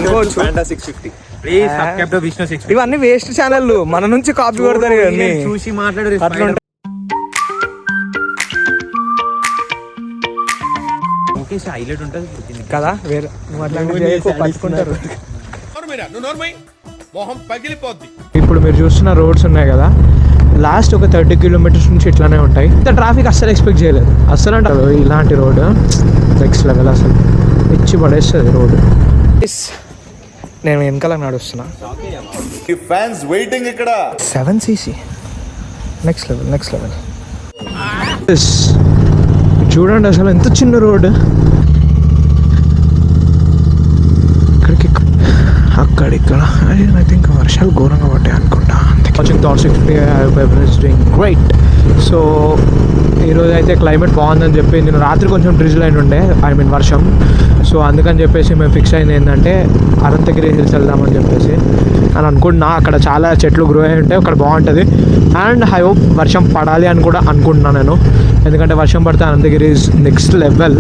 అనుకోవచ్చు. ఇవన్నీ waste channel, మన నుంచి కాపీ కొడతారు ఇవన్నీ చూసి మాట్లాడారు హైలైట్ ఉంటుంది కదా. వేరే నువ్వు అట్లా పట్టుకుంటారు. ఇప్పుడు మీరు చూస్తున్న రోడ్స్ ఉన్నాయి కదా, లాస్ట్ ఒక 30 కిలోమీటర్స్ నుంచి ఇట్లానే ఉంటాయి. ఇంత ట్రాఫిక్ అస్సలు ఎక్స్పెక్ట్ చేయలేదు. అస్సలు అంటారు ఇలాంటి రోడ్ నెక్స్ట్ లెవెల్, అసలు ఇచ్చి పడేస్తుంది రోడ్డు. నేను వెనకాల నడుస్తున్నా. 7cc next level. చూడండి అసలు ఎంత చిన్న రోడ్. ఇక్కడికి అక్కడిక్కడ ఐ థింక్ వర్షాలు ఘోరంగా పడ్డాయి అనుకుంటా. Watching thoughts doing great. So ఈరోజు అయితే క్లైమేట్ బాగుందని చెప్పి, నేను రాత్రి కొంచెం డ్రిజిల్ అయిన ఉండే, ఐ మీన్ వర్షం. సో అందుకని చెప్పేసి మేము ఫిక్స్ అయింది ఏంటంటే అనంతగిరి హిల్స్ వెళ్దామని చెప్పేసి అని అనుకుంటున్నా. అక్కడ చాలా చెట్లు గ్రో అయి ఉంటాయి, అక్కడ బాగుంటుంది. అండ్ ఐ హోప్ వర్షం పడాలి అని కూడా అనుకుంటున్నాను నేను, ఎందుకంటే వర్షం పడితే Anantagiri is next level.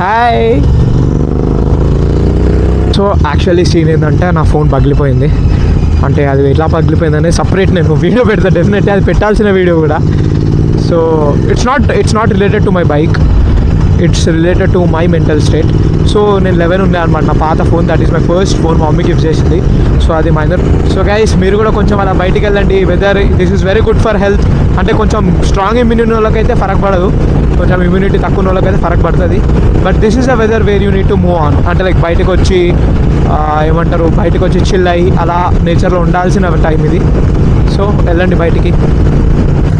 Hi. So actually scene ఏంటంటే నా ఫోన్ పగిలిపోయింది. అంటే అది ఎట్లా పగిలిపోయిందని సపరేట్ నేను వీడియో పెడతాను డెఫినెట్లీ, అది పెట్టాల్సిన వీడియో కూడా. So it's not related to my bike, it's related to my mental state. సో నేను 11 ఉండే అనమాట నా పాత phone, that is my first phone, మా మమ్మీ గిఫ్ట్ చేసింది. సో అది మైనర్. సో గైస్ మీరు కూడా కొంచెం అలా బయటికి వెళ్ళండి. Whether this is very good for health. అంటే కొంచెం స్ట్రాంగ్ ఇమ్యూనిటీ వాళ్ళకైతే ఫరక్ పడదు, కొంచెం ఇమ్యూనిటీ తక్కువ వాళ్ళకైతే ఫరక్ పడుతుంది. But this is a weather where you need to move on. అంటే లైక్ బయటకు వచ్చి ఏమంటారు, బయటకు వచ్చి చిల్ అయ్యి అలా నేచర్లో ఉండాల్సిన టైం ఇది. సో వెళ్ళండి బయటికి.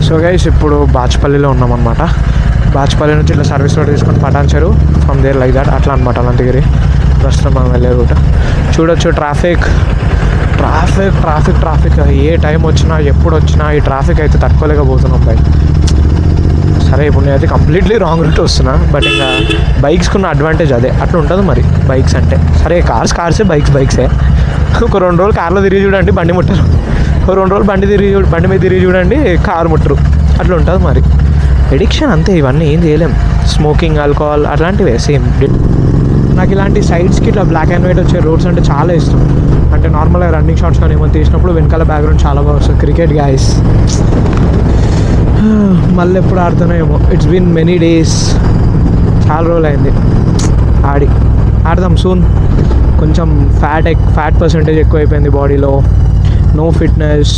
సో గైస్ ఇప్పుడు బాచ్పల్లిలో ఉన్నామన్నమాట. బాచ్పల్లి నుంచి ఇట్లా సర్వీస్ రోడ్ తీసుకొని పటాన్ చెరువు, ఫ్రమ్ దేర్ లైక్ దాట్ అట్లా అనమాట అనంతగిరి. ప్రస్తుతం మనం వెళ్ళే రూట్ చూడొచ్చు. ట్రాఫిక్ ఏ టైం వచ్చినా ఎప్పుడు వచ్చినా ఈ ట్రాఫిక్ అయితే తట్టుకోలేకపోతున్నాం బైక్. సరే ఇప్పుడు నేనైతే కంప్లీట్లీ రాంగ్ రూట్ వస్తున్నా, బట్ ఇంకా బైక్స్కున్న అడ్వాంటేజ్ అదే, అట్లా ఉంటుంది మరి బైక్స్ అంటే. సరే కార్సే బైక్సే. ఒక 2 రోజులు కార్లో తిరిగి చూడండి బండి ముట్టరు, ఒక 2 రోజులు బండి మీద తిరిగి చూడండి కారు ముట్టరు, అట్లా ఉంటుంది మరి. ఎడిక్షన్ అంతే, ఇవన్నీ ఏం చేయలేం. స్మోకింగ్, ఆల్కహాల్ అట్లాంటివే సేమ్. నాకు ఇలాంటి సైడ్స్కి ఇట్లా బ్లాక్ అండ్ వైట్ వచ్చే రోడ్స్ అంటే చాలా ఇష్టం. అంటే నార్మల్గా రన్నింగ్ షాట్స్ కానీ ఏమైనా తీసినప్పుడు వెనకాల బ్యాక్గ్రౌండ్ చాలా బాగా వస్తుంది. క్రికెట్ గాయస్ మళ్ళీ ఎప్పుడు ఆడుతున్నాయేమో. ఇట్స్ బీన్ మెనీ డేస్, చాలా రోజులు అయింది ఆడదాం సూన్. కొంచెం ఫ్యాట్ పర్సెంటేజ్ ఎక్కువైపోయింది బాడీలో, నో ఫిట్నెస్.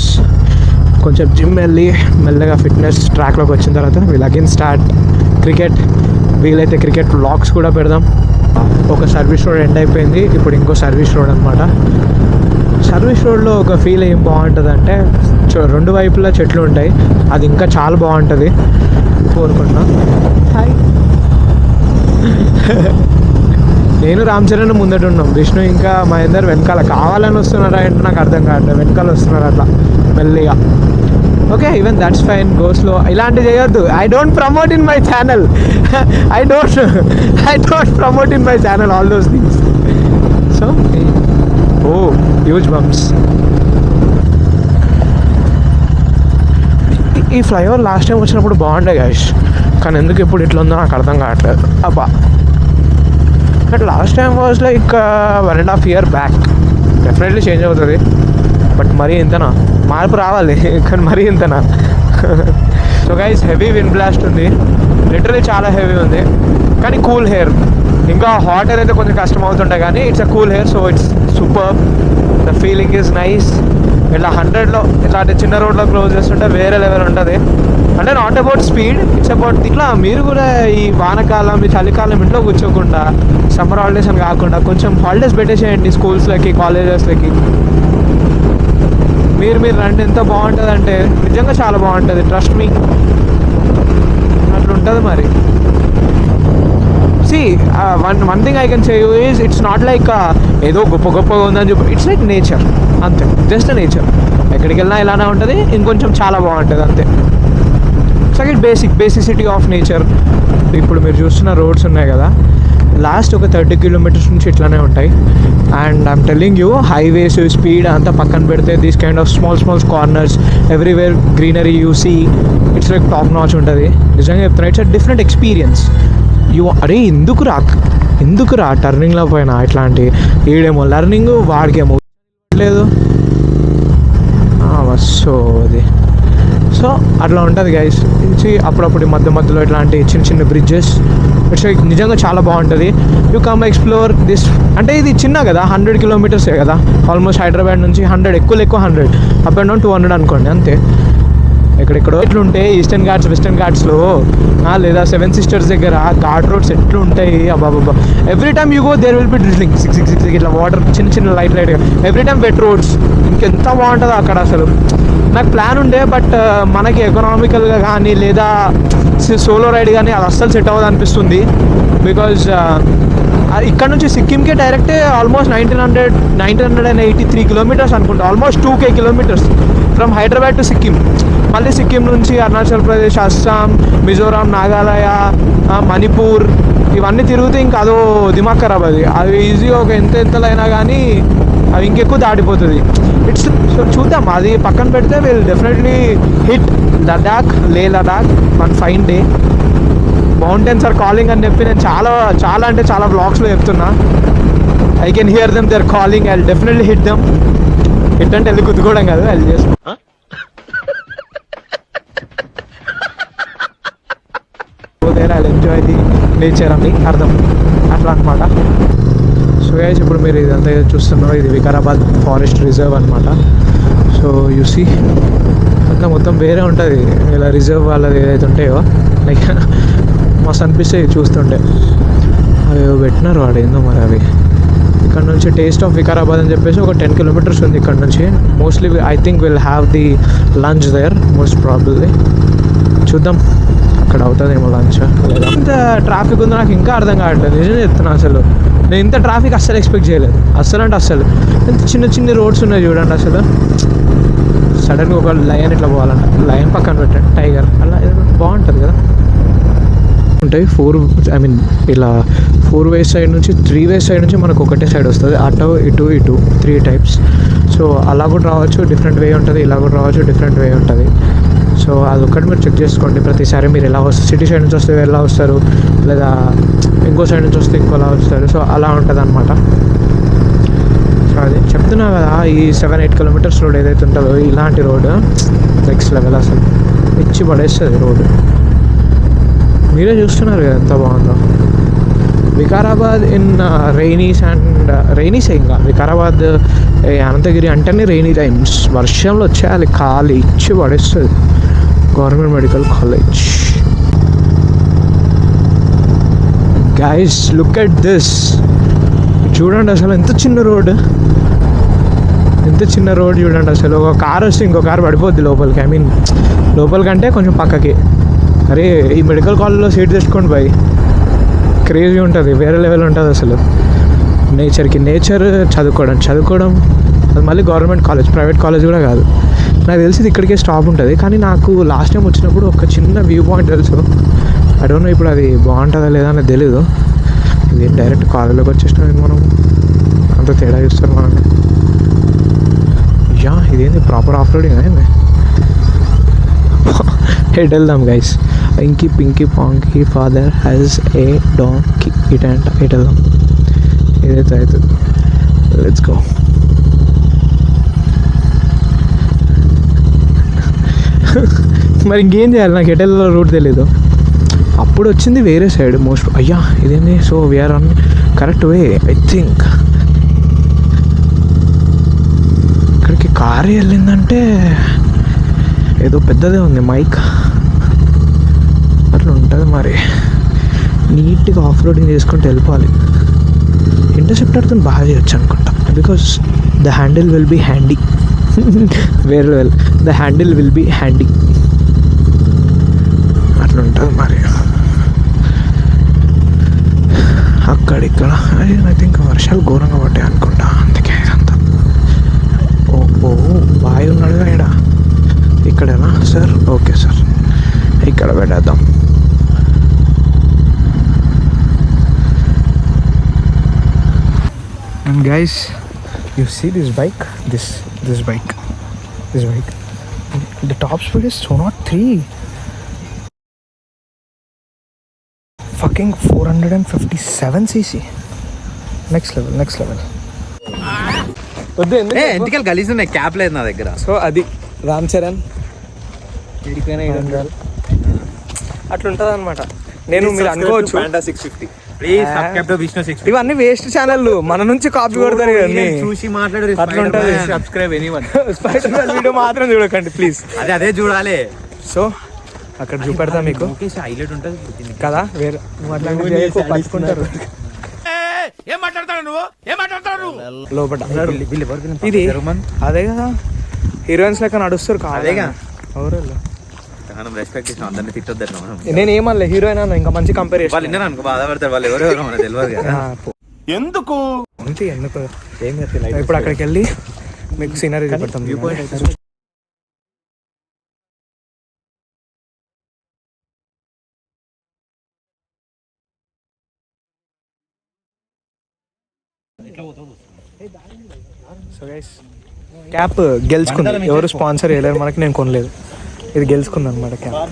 కొంచెం జిమ్ వెళ్ళి మెల్లగా ఫిట్నెస్ ట్రాక్లోకి వచ్చిన తర్వాత వీల్ అగైన్ స్టార్ట్ క్రికెట్. వీలైతే క్రికెట్ వ్లాగ్స్ కూడా పెడదాం. ఒక సర్వీస్ రోడ్ ఎండ్ అయిపోయింది, ఇప్పుడు ఇంకో సర్వీస్ రోడ్ అనమాట. సర్వీస్ రోడ్లో ఒక ఫీల్ ఏం బాగుంటుంది అంటే 2 వైపులా చెట్లు ఉంటాయి, అది ఇంకా చాలా బాగుంటుంది కోరుకుంటున్నా. హాయ్. నేను రామ్ చరణ్ ముందట ఉన్నాం, విష్ణు ఇంకా మహేందర్ వెనకాల. కావాలని వస్తున్నారా అంటే నాకు అర్థం కావట్లేదు, వెనకాల వస్తున్నారు అట్లా మెల్లిగా. Okay, even that's fine, go slow. ఇలాంటివి చేయొద్దు. I don't promote in my channel, I don't promote in my channel all those things. So huge bumps. ఈ ఫ్లైఓవర్ లాస్ట్ టైం వచ్చినప్పుడు బాగుండే గైస్, కానీ ఎందుకు ఇప్పుడు ఇట్లా ఉందో నాకు అర్థం కావట్లేదు. అబ్బా, but last time was like 1.5 year back. Definitely change అవుతుంది, బట్ మరీ ఇంతనా? మార్పు రావాలి కానీ మరీ ఇంతనా? So guys heavy wind blast ఉంది, లిటరలీ చాలా హెవీ ఉంది, కానీ కూల్ హెయిర్. ఇంకా హాట్ ఎయిర్ అయితే కొంచెం కష్టం అవుతుండే, కానీ it's a cool hair. So it's super, the feeling is nice. ఇట్లా 100లో ఇట్లాంటి చిన్న రోడ్లో క్లోజ్ చేస్తుంటే వేరే లెవెల్ ఉంటుంది. అంటే not about speed, it's about ఇట్లా మీరు కూడా ఈ వానకాలం, ఈ చలికాలం ఇంట్లో కూర్చోకుండా, సమ్మర్ హాలిడేస్ అని కాకుండా కొంచెం హాలిడేస్ పెట్టేసేయండి స్కూల్స్లకి, కాలేజెస్లకి. మీరు రండి, ఎంత బాగుంటుంది అంటే నిజంగా చాలా బాగుంటుంది, ట్రస్ట్ మీ. అట్లా ఉంటుంది మరి. See one thing I can say you is, it's not like ఏదో గొప్పగా ఉందని చెప్పి, ఇట్స్ లైక్ నేచర్ అంతే, జస్ట్ నేచర్. ఎక్కడికి వెళ్ళినా ఇలానే ఉంటుంది, ఇంకొంచెం చాలా బాగుంటుంది అంతే. Second basicity of nature. ఇప్పుడు మీరు చూస్తున్న రోడ్స్ ఉన్నాయి కదా, లాస్ట్ ఒక 30 kilometers నుంచి ఇట్లానే ఉంటాయి. And I'm telling you, highways speed అంతా పక్కన పెడితే these kind of small corners, everywhere greenery you see, it's like top notch ఉంటుంది. నిజంగా చెప్తున్నా, ఇట్స్ అ డిఫరెంట్ ఎక్స్పీరియన్స్. అరే ఎందుకురా టర్నింగ్లో పోయినా ఇట్లాంటి ఈడేమో లర్నింగ్ వాడికేమో లేదు సో అది సో అట్లా ఉంటుంది గైస్. నుంచి అప్పుడప్పుడు మధ్యలో ఇట్లాంటి చిన్న బ్రిడ్జెస్ ఇట్స్ నిజంగా చాలా బాగుంటుంది. You come explore this. అంటే ఇది చిన్న కదా, 100 కిలోమీటర్సే కదా ఆల్మోస్ట్. హైదరాబాద్ నుంచి 100 ఎక్కువ 100 అప్ అండ్ డౌన్ 200 అనుకోండి అంతే. ఎక్కడెక్కడో ఎట్లుంటే ఈస్టర్న్ ఘాట్స్ వెస్టర్న్ ఘాట్స్లో లేదా 7 సిస్టర్స్ దగ్గర ఘాట్ రోడ్స్ ఎట్లు ఉంటాయి అబ్బాబ్బా. Every time you go there will be drizzling six ఇట్లా వాటర్ చిన్న లైట్గా ఎవ్రీ టైమ్ వెట్ రోడ్స్. ఇంకెంత బాగుంటుందో అక్కడ అసలు. నాకు ప్లాన్ ఉండే బట్ మనకి ఎకనామికల్గా కానీ లేదా సోలో రైడ్ కానీ అది అస్సలు సెట్ అవ్వదు అనిపిస్తుంది. బికాజ్ ఇక్కడ నుంచి సిక్కింకే డైరెక్టే ఆల్మోస్ట్ 1983 కిలోమీటర్స్ అనుకుంటా, almost 2K kilometres from Hyderabad to Sikkim. మళ్ళీ సిక్కిం నుంచి అరుణాచల్ ప్రదేశ్, అస్సాం, మిజోరాం, నాగాలయ, మణిపూర్ ఇవన్నీ తిరిగితే ఇంకా అదో దిమాగ్ ఖరాబ్. అది ఈజీగా ఒక ఎంతలో అయినా కానీ అవి ఇంకెక్కువ దాటిపోతుంది. ఇట్స్ సో చూద్దాం, అది పక్కన పెడితే will definitely hit Ladakh one fine day. Mountains are calling అని చెప్పి నేను చాలా వ్లాగ్స్లో చెప్తున్నా. I can hear them, they are calling. I definitely hit them. Hit అంటే వెళ్ళి గుద్దుకోవడం కాదు, వెళ్ళి చేస్తాం. ఐ ఎంజాయ్ ది నేచర్ అని అర్థం, అట్లా అనమాట. సో గైస్ ఇప్పుడు మీరు ఇదంతా చూస్తున్నారు, ఇది వికారాబాద్ ఫారెస్ట్ రిజర్వ్ అనమాట. సో యు సీ అంతా మొత్తం వేరే ఉంటుంది. ఇలా రిజర్వ్ వాళ్ళది ఏదైతే ఉంటాయో లైక్ మస్తు అనిపిస్తాయి చూస్తుంటే. అవి పెట్టినారు వాడు ఏందో మరి. అవి ఇక్కడ నుంచి టేస్ట్ ఆఫ్ వికారాబాద్ అని చెప్పేసి ఒక 10 కిలోమీటర్స్ ఉంది ఇక్కడ నుంచి. Mostly I think will have the lunch there most probably. చూద్దాం అక్కడ అవుతుందేమో లంచ్ లేదా. ఇంత ట్రాఫిక్ ఉందో నాకు ఇంకా అర్థం కావట్లేదు, నిజం చెప్తున్నా. అసలు నేను ఇంత ట్రాఫిక్ అస్సలు ఎక్స్పెక్ట్ చేయలేదు. అస్సలు ఇంత చిన్న రోడ్స్ ఉన్నాయి చూడండి. అసలు సడన్గా ఒక లయన్ ఇట్లా పోవాలంట, లయన్ పక్కన పెట్టండి, టైగర్ అలా బాగుంటుంది కదా. ఉంటాయి 4 వే సైడ్ నుంచి 3 వే సైడ్ నుంచి మనకు ఒకటే సైడ్ వస్తుంది. అటు ఇటు 3 టైప్స్. సో అలా కూడా రావచ్చు, డిఫరెంట్ వే ఉంటుంది. ఇలా కూడా రావచ్చు, డిఫరెంట్ వే ఉంటుంది. సో అదొక్కటి మీరు చెక్ చేసుకోండి ప్రతిసారి. మీరు ఎలా వస్తారు, సిటీ సైడ్ నుంచి వస్తే ఎలా వస్తారు, లేదా ఇంకో సైడ్ నుంచి వస్తే ఇంకోలా వస్తారు. సో అలా ఉంటుంది అనమాట. సో అదే చెప్తున్నా కదా, ఈ 7-8 కిలోమీటర్స్ రోడ్ ఏదైతే ఉంటుందో ఇలాంటి రోడ్ నెక్స్ట్ లెవెల్ అసలు ఇచ్చి పడేస్తుంది రోడ్డు. మీరే చూస్తున్నారు కదా ఎంత బాగుందో. వికారాబాద్ ఇన్ రైనీస్ ఇంకా వికారాబాద్ అనంతగిరి అంటేనే రైనీ టైమ్స్. వర్షంలో వచ్చేయాలి, ఖాళీ ఇచ్చి పడేస్తుంది. Government medical college. Guys look at this, చూడండి అసలు ఎంత చిన్న రోడ్ చూడండి. అసలు ఒక కార్ వస్తే ఇంకో కార్ పడిపోద్ది లోపలికి. ఐ మీన్ లోపలికంటే కొంచెం పక్కకి. అరే ఈ మెడికల్ కాలేజ్లో సీట్ తెచ్చుకోండి బాయ్, క్రేజీ ఉంటుంది, వేరే లెవెల్ ఉంటుంది అసలు. నేచర్ చదువుకోవడం అది మళ్ళీ గవర్నమెంట్ కాలేజ్, ప్రైవేట్ కాలేజ్ కూడా కాదు. నాకు తెలిసి ఇక్కడికే స్టాప్ ఉంటుంది. కానీ నాకు లాస్ట్ టైం వచ్చినప్పుడు ఒక చిన్న వ్యూ పాయింట్ తెలుసు. ఐ డోంట్ నో ఇప్పుడు అది బాగుంటుందా లేదా అనేది తెలీదు. ఇది డైరెక్ట్ కాలేజ్లోకి వచ్చేసినాం మనం, అంత తేడా చూస్తారు మనం. ఇదేంటి ప్రాపర్ ఆఫ్ రోడింగ్ అయింది. ఎటు వెళ్దాం guys. Inky pinky ponky father has a donkey. ఎటు వెళ్దాం, ఏదైతే అవుతుంది. Let's go. మరి ఇంకేం చేయాలి, నాకు ఎటు వెళ్ళాలో రూట్ తెలీదు. అప్పుడు వచ్చింది వేరే సైడ్ మోస్ట్. ఇదేంది. So we're on correct way I think. ఇక్కడికి కారు వెళ్ళిందంటే ఏదో పెద్దదే ఉంది మైక్, అట్లా ఉంటుంది మరి. నీట్గా ఆఫ్ రోడింగ్ చేసుకుంటూ వెళ్ళిపోవాలి. ఇంటర్సెప్టర్తో బాగా చేయొచ్చు అనుకుంటా, because the handle will be handy. The handle will be handy అట్లా ఉంటుంది మరి. అక్కడిక్కడ ఐ థింక్ వర్షాలు ఘోరంగా పడ్డాయి అనుకుంటా, అందుకే ఇదంతా. ఓ బాయ్ ఉన్నాడుగా ఇక్కడ. ఇక్కడేనా సార్? ఓకే సార్, ఇక్కడ పెట్టేద్దాం. And guys, you see this bike, this bike, the top speed is 203. Fucking 457cc. Next level. వద్దు ఎందుకల్ గలీజ్ ఉన్నాయి, క్యాప్ లేదు నా దగ్గర. సో అది రామ్ చరణ్ అట్లా ఉంటుంది అనమాట. నేను మీరు అనుకోవచ్చు 650 ప్లీజ్ సబ్స్క్రైబ్ టు విష్ణు 650. ఇవన్నీ వేస్ట్ ఛానల్, మన నుంచి కాపీ కొడతారు ఇవన్నీ. చూసి మాట్లాడు. అట్లా ఉంటుంది. Subscribe anyone. స్పైడర్ వీడియో మాత్రం చూడకండి ప్లీజ్. అదే చూడాలి. సో అక్కడ చూపెడతా మీకు హైలైట్ ఉంటుంది కదా. వేరే పట్టుకుంటారు లోపల. ఇది అదే కదా, హీరోయిన్స్ లెక్క నడుస్తారు కాదేగా. ఎవరు రెస్పెక్ట్ ఇస్తాం, అందరినీ తిట్టొద్దు. నేను ఏమన్నా హీరోయిన్ అన్న ఇంకా మంచి కంపేర్ చేసి వాళ్ళు విన్నారు అనుకో బాధపడతారు. వాళ్ళు ఎవరెవరో మనకు తెలియదు కదా. ఎందుకు ఏం చెప్తే ఇప్పుడు అక్కడికి వెళ్ళి మీకు సీనరీ చూపెడతాం. సో గైస్ క్యాప్ గెలుచుకుంది. ఎవరు స్పాన్సర్ చేయలేరు మనకి, నేను కొనలేదు. ఇది గెలుచుకుంది అనమాట క్యాప్.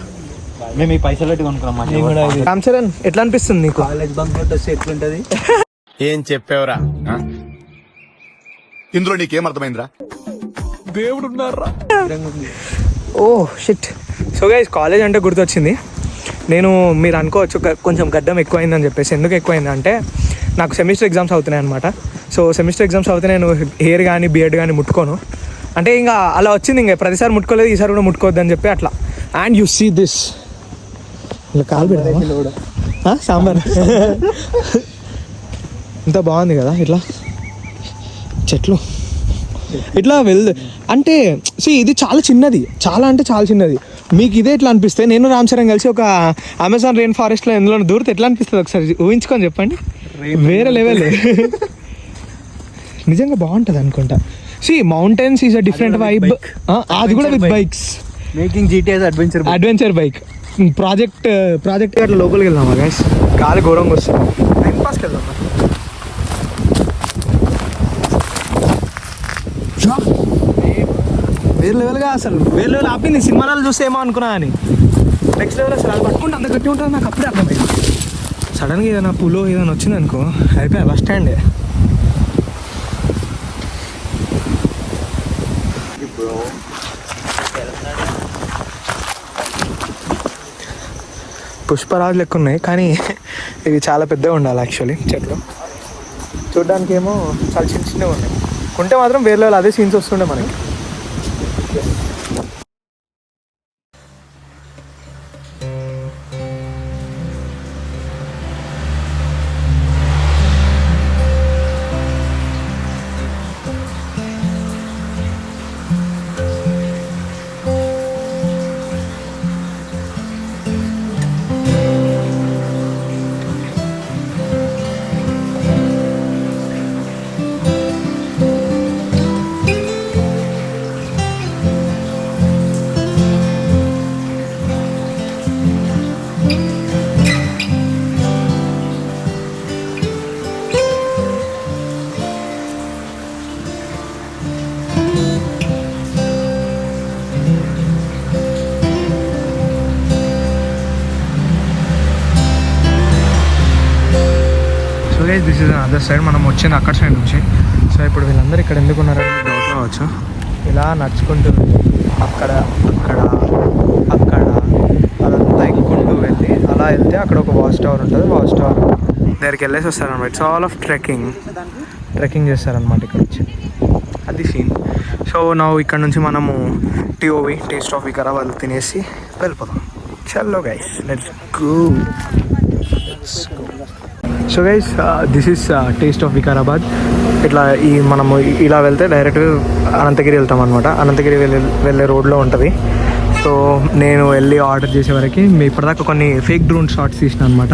మేము ఈ పైసలు పెట్టి కొనుక్కున్నాం. రామ్ చరణ్ ఎట్లా అనిపిస్తుంది నీకు? కాలేజ్ బంక్ కొట్టొస్తే ఎట్లుంటది? ఏం చెప్పావురా? ఇందులో నీకేం అర్థమైందిరా? దేవుడు ఉన్నారా? Oh shit. So guys college అంటే గుర్తొచ్చింది. మీరు అనుకోవచ్చు కొంచెం గడ్డం ఎక్కువైందని చెప్పేసి. ఎందుకు ఎక్కువైందంటే నాకు సెమిస్టర్ ఎగ్జామ్స్ అవుతున్నాయి అనమాట. సో సెమిస్టర్ ఎగ్జామ్స్ అవుతే నేను హెయిర్ కానీ బియర్డ్ కానీ ముట్టుకోను. అంటే ఇంకా అలా వచ్చింది, ఇంకా ప్రతిసారి ముట్టుకోలేదు, ఈసారి కూడా ముట్టుకోవద్దు అని చెప్పి అట్లా. అండ్ యు సీ దిస్, ఇలా కాలు పెడతా సాంబార్ ఇంత బాగుంది కదా. ఇట్లా చెట్లు ఇట్లా అంటే ఇది చాలా చిన్నది, చాలా అంటే చాలా చిన్నది. మీకు ఇదే ఎట్లా అనిపిస్తే, నేను రామ్ చరణ్ కలిసి ఒక అమెజాన్ రెయిన్ ఫారెస్ట్లో ఎందులో దూరితే ఎట్లా అనిపిస్తుంది ఒకసారి ఊహించుకొని చెప్పండి. వేరే లెవెల్. నిజంగా బాగుంటుంది అనుకుంటా. Mountains is a different vibe. అది కూడా with bikes. Making GTS adventure bike. Project అట్లా లోపలికి వెళ్దామా గైస్? గాలి ఘోరంగా వస్తుంది. టైం పాస్కి వెళ్దామా? వేరే లెవెల్గా అసలు వేరే లెవెల్ ఆపింది. సినిమాలలో చూస్తే ఏమో అనుకున్నా అని నెక్స్ట్ లెవెల్ అసలు. అది పట్టుకుంటే అంత గట్టి ఉంటుంది నాకు అప్పుడే అర్థమైంది. సడన్గా ఏదైనా పులో ఏదైనా వచ్చింది అనుకో అయిపోయా బస్ స్టాండే. పుష్పరాజు లెక్క ఉన్నాయి కానీ ఇవి చాలా పెద్దగా ఉండాలి యాక్చువల్లీ. చెట్లు చూడడానికి ఏమో చాలా చిన్న చిన్నగా ఉన్నాయి. కొంటే మాత్రం వేరే లెవెల్ అదే సీన్స్ వస్తుండే మనకి. This is other side. మనం వచ్చింది అక్కడ సైడ్ నుంచి. సో ఇప్పుడు వీళ్ళందరూ ఇక్కడ ఎందుకు ఉన్నారని డౌట్ రావచ్చు. ఇలా నడుచుకుంటూ వెళ్ళి అక్కడ అదంతా ఎక్కుంటూ వెళ్ళి అలా వెళ్తే అక్కడ ఒక వాచ్ టవర్ ఉంటుంది. వాచ్ టవర్ దగ్గరికి వెళ్ళేసి వస్తారనమాట. ఇట్స్ ఆల్ ఆఫ్ ట్రెక్కింగ్ చేస్తారనమాట ఇక్కడ వచ్చి. అది సీన్. సో నా ఇక్కడ నుంచి మనము టీఓవి టేస్ట్ ఆఫ్ వికారాబాద్ తినేసి వెళ్ళిపోతాం. చల్లో guys let's go. So guys this is taste of Vikarabad. ఇట్లా మనము ఇలా వెళ్తే డైరెక్ట్గా అనంతగిరి వెళ్తాం అనమాట. అనంతగిరి వెళ్ళే రోడ్లో ఉంటుంది. సో నేను వెళ్ళి ఆర్డర్ చేసే వరకు ఇప్పటిదాకా కొన్ని ఫేక్ డ్రోన్ షాట్స్ తీసిన అనమాట.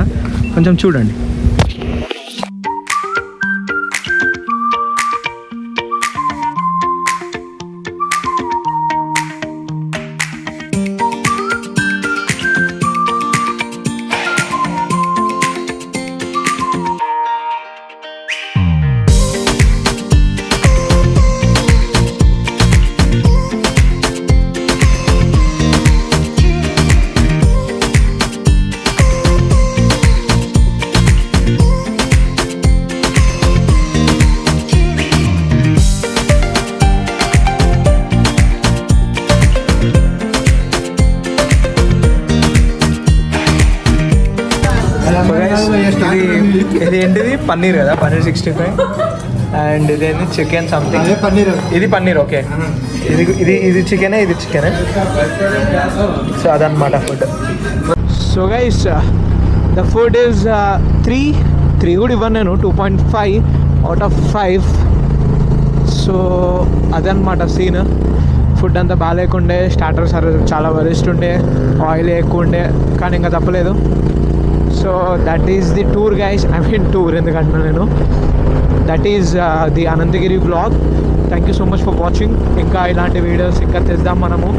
కొంచెం చూడండి. ఇది ఏంటిది పన్నీర్ కదా, పన్నీర్ 65 అండ్ ఇదేంటి చికెన్ సంథింగ్. పన్నీర్. ఇది పన్నీర్, ఓకే. ఇది చికెనే, ఇది చికెనే. సో అదనమాట food. So guys the food is 3 కూడా ఇవ్వను నేను, 2.5 అవుట్ ఆఫ్ 5. సో అదనమాట సీన్. ఫుడ్ అంతా బాగాలేకుండే, స్టార్టర్స్ చాలా వరిస్ట్ ఉండే, ఆయిల్ ఎక్కువ ఉండే, కానీ ఇంకా తప్పలేదు. So that is the tour guys, I mean tour ఎందుకంటున్నా నేను. That is the Anantagiri blog. Thank you so much for watching. ఇంకా ఇలాంటి వీడియోస్ ఇంకా తెద్దాం మనము.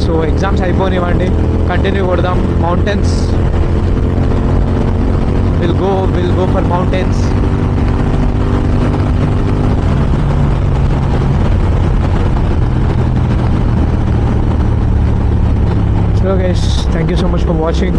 సో ఎగ్జామ్స్ అయిపోనివ్వండి, కంటిన్యూ కొడదాం. Mountains will go for mountains. So guys, thank you so much for watching.